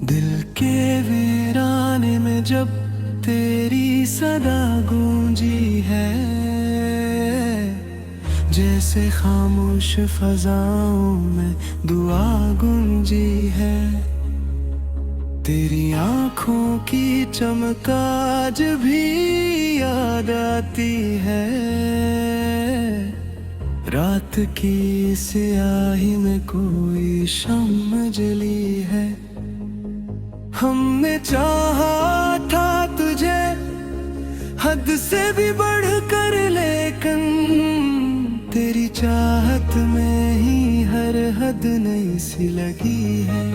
दिल के वीराने में जब तेरी सदा गूंजी है, जैसे खामोश फजाओं में दुआ गूंजी है। तेरी आंखों की चमक आज भी याद आती है, रात की स्याही में कोई शम्म जली है। हमने चाहा था तुझे हद से भी बढ़कर, लेकिन तेरी चाहत में ही हर हद नई सी लगी है।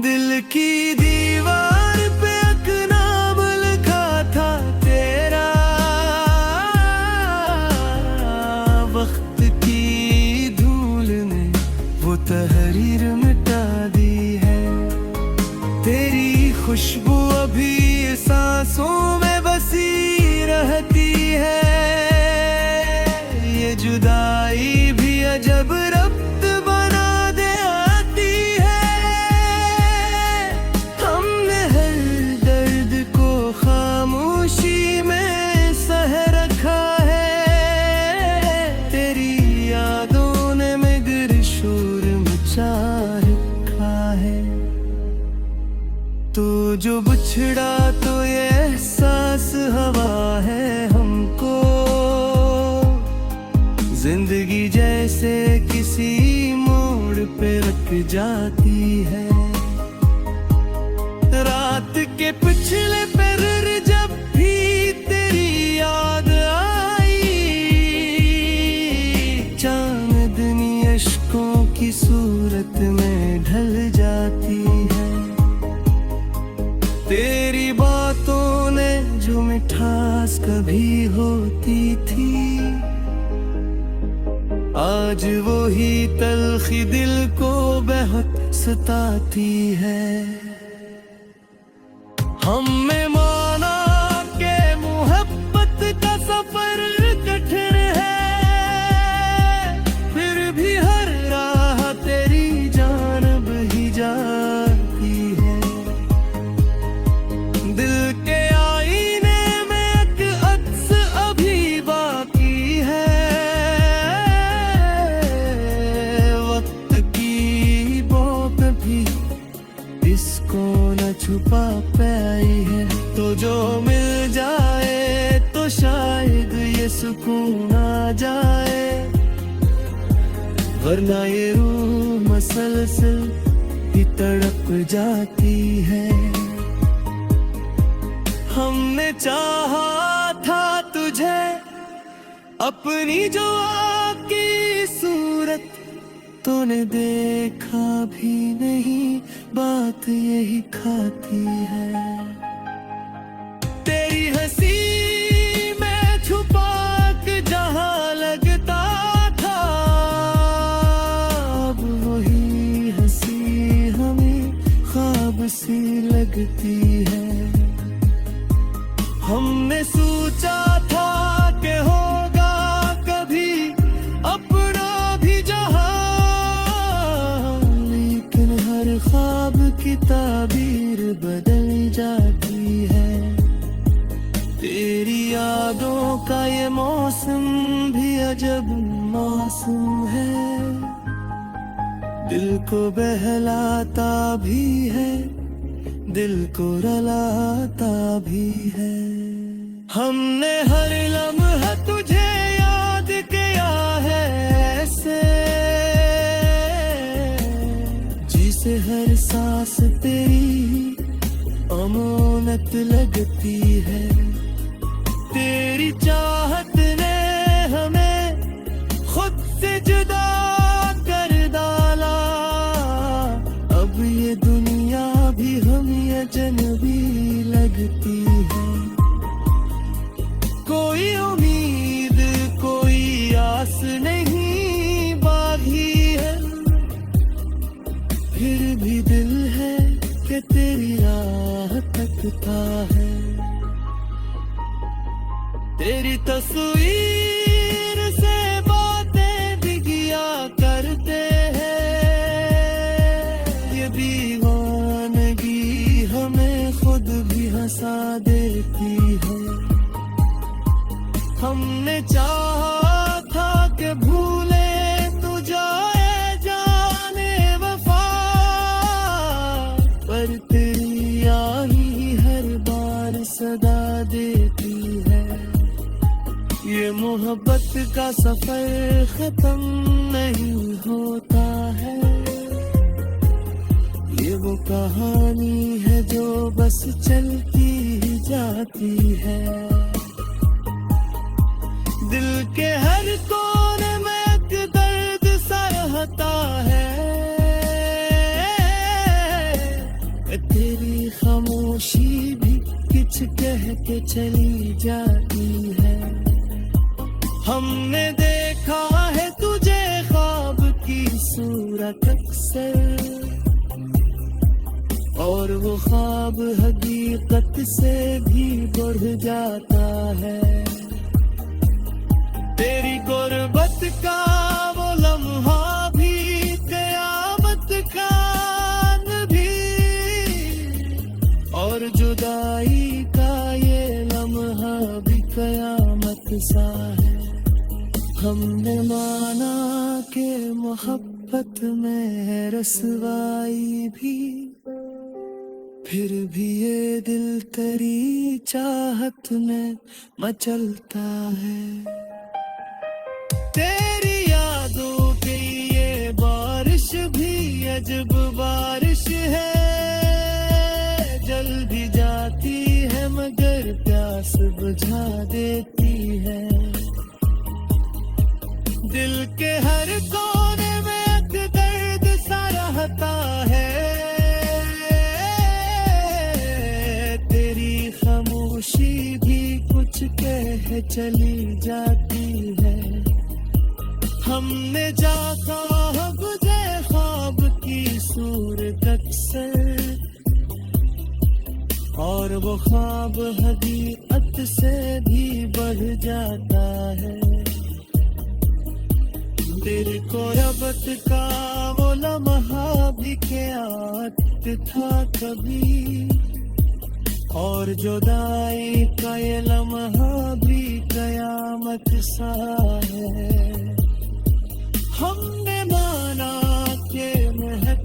दिल की दीवार पे एक नाम लिखा था तेरा, वक्त की धूल ने वो तहरीर मिटा दी है। तेरी खुशबू अभी सांसों में बसी रहती है, ये जुदाई भी अजब रब्त बना दे आती है। हमने हर दर्द को खामोशी में सह रखा है, तेरी यादों ने मगर शोर मचा रखा है। तो जो बिछड़ा तो ये एहसास हवा है हमको, जिंदगी जैसे किसी मोड़ पे रख जाती है। रात के पिछले पहर जब भी तेरी याद आई, चांदनी अश्कों की सूरत में ढल जाती है। तेरी बातों ने जो मिठास कभी होती थी, आज वो ही तलखी दिल को बहुत सताती है। हमने माना के मोहब्बत का सफर कठिन है, फिर भी हर राह तेरी जानब ही जाती है। दिल के आईने में एक अक्स अभी बाकी है, वक्त की बोत भी इसको न छुपा पाई है। तो जो मिल जाए तो शायद ये सुकून आ जाए, वरना ये रूह मसलसल ही तड़प जाती है। हमने चाहा था तुझे अपनी जो आपकी सूरत, तूने देखा भी नहीं, बात यही खाती है। तेरी हंसी में छुपा के जहां लगता था, अब वही हंसी हमें ख्वाब सी लगती है। हमने सोचा था कि होगा कभी अपना भी जहां, लेकिन हर ख्वाब की ताबीर बदल जाती है। तेरी यादों का ये मौसम भी अजब मौसम है, दिल को बहलाता भी है, दिल को रुलाता भी है। हमने हर लम्हा तुझे याद किया है ऐसे, जिसे हर सांस तेरी अमानत लगती है। तेरी चाहत ने हमें खुद से जुदा कर डाला, अब ये दुनिया भी हमें अजनबी लगती है। कोई उम्मीद कोई आस नहीं बाकी है, फिर भी दिल है कि तेरी राह तकता है। तेरी तस्वीर से बातें भी किया करते हैं। ये दीवानगी हमें खुद भी हंसा देती है। हमने चाहा था कि भूले तू जाए जाने वफा, पर तेरी यारी हर बार सदा देती है। ये मोहब्बत का सफर खत्म नहीं होता है। ये वो कहानी है जो बस चलती ही जाती है। दिल के हर कोने में एक दर्द सा रहता है। तेरी खामोशी भी कुछ कह के चली जाती है। हमने देखा है तुझे ख्वाब की सूरत अक्सर, और वो ख्वाब हकीकत से भी बढ़ जाता है। तेरी गुर्बत का वो लम्हा भी कयामत का भी, और जुदाई का ये लम्हा भी कयामत सा है। हमने माना कि मोहब्बत में रसवाई भी, फिर भी ये दिल तेरी चाहत में मचलता है। तेरी यादों की ये बारिश भी अजब बारिश है। जल्दी जाती है मगर प्यास बुझा देती है। दिल के हर कोने में एक दर्द सा रहता है। तेरी खामोशी भी कुछ कह चली जाती है। हमने जाता बुझे ख्वाब की सूरत अक्सर, और वो ख्वाब हकीकत से भी बढ़ जाता है। तेरी गुर्बत का वो लम्हा भी क़यामत था कभी, और जुदाई का ये लम्हा भी कयामत सा है। हमने माना कि महक